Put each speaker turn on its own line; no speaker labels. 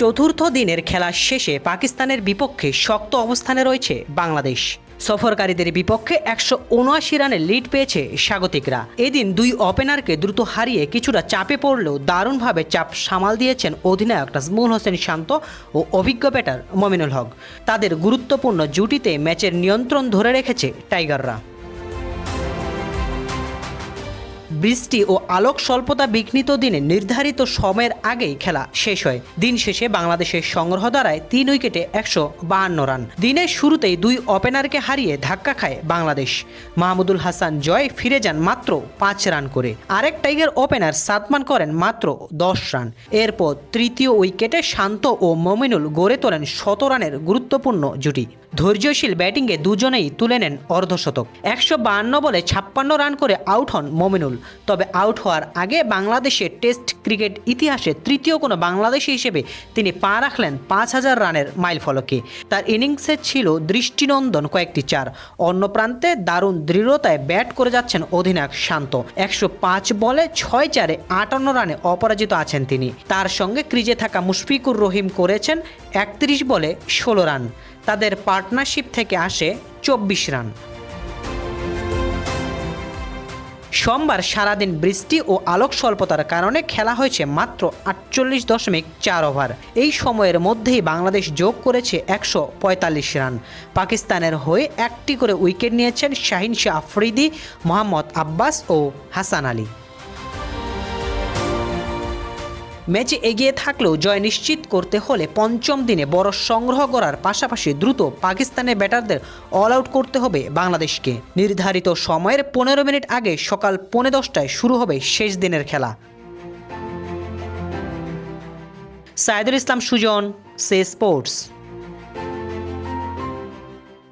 চতুর্থ দিনের খেলা শেষে পাকিস্তানের বিপক্ষে শক্ত অবস্থানে রয়েছে বাংলাদেশ। সফরকারীদের বিপক্ষে 179 রানের লিড পেয়েছে স্বাগতিকরা। এদিন দুই ওপেনারকে দ্রুত হারিয়ে কিছুটা চাপে পড়লেও দারুণভাবে চাপ সামাল দিয়েছেন অধিনায়ক নাজমুল হোসেন শান্ত ও অভিজ্ঞ ব্যাটার মমিনুল হক। তাদের গুরুত্বপূর্ণ জুটিতে ম্যাচের নিয়ন্ত্রণ ধরে রেখেছে টাইগাররা। বৃষ্টি ও আলোক স্বল্পতা বিঘ্নিত দিনে নির্ধারিত সময়ের আগেই খেলা শেষ হয়। দিন শেষে বাংলাদেশের সংগ্রহ দাঁড়ায় 3 উইকেটে 152 রান। দিনের শুরুতেই দুই ওপেনারকে হারিয়ে ধাক্কা খায় বাংলাদেশ। মাহমুদুল হাসান জয় ফিরে যান মাত্র 5 রান করে। আরেক টাইগার ওপেনার সাদমান করেন মাত্র 10 রান। এরপর তৃতীয় উইকেটে শান্ত ও মমিনুল গড়ে তোলেন 17 রানের গুরুত্বপূর্ণ জুটি। ধৈর্যশীল ব্যাটিংয়ে দুজনেই তুলে নেন অর্ধশতক। 152 বলে 56 রান করে আউট হন মমিনুল। তবে আউট হওয়ার আগে বাংলাদেশের টেস্ট ক্রিকেট ইতিহাসে তৃতীয় কোনো বাংলাদেশি হিসেবে তিনি পা রাখলেন 5000 রানের মাইলফলকে। তার ইনিংসে ছিল দৃষ্টিনন্দন কয়েকটি চার। অন্য প্রান্তে দারুণ দৃঢ়তায় ব্যাট করে যাচ্ছেন অধিনায়ক শান্ত। 105 বলে 6 চারে 58 রানে অপরাজিত আছেন তিনি। তার সঙ্গে ক্রিজে থাকা মুশফিকুর রহিম করেছেন 31 বলে 16 রান। তাদের পার্টনারশিপ থেকে আসে 24 রান। সোমবার সারাদিন বৃষ্টি ও আলোক স্বল্পতার কারণে খেলা হয়েছে মাত্র 48.4 ওভার। এই সময়ের মধ্যেই বাংলাদেশ যোগ করেছে 145 রান। পাকিস্তানের হয়ে একটি করে উইকেট নিয়েছেন শাহিন শাহ আফ্রিদি, মোহাম্মদ আব্বাস ও হাসান আলী। ম্যাচে এগিয়ে থাকলেও জয় নিশ্চিত করতে হলে পঞ্চম দিনে বড় সংগ্রহ করার পাশাপাশি দ্রুত পাকিস্তানের ব্যাটারদের অল আউট করতে হবে বাংলাদেশকে। নির্ধারিত সময়ের 15 মিনিট আগে সকাল 10:15টায় শুরু হবে শেষ দিনের খেলা। সাইদুল ইসলাম সুজন, সে স্পোর্টস।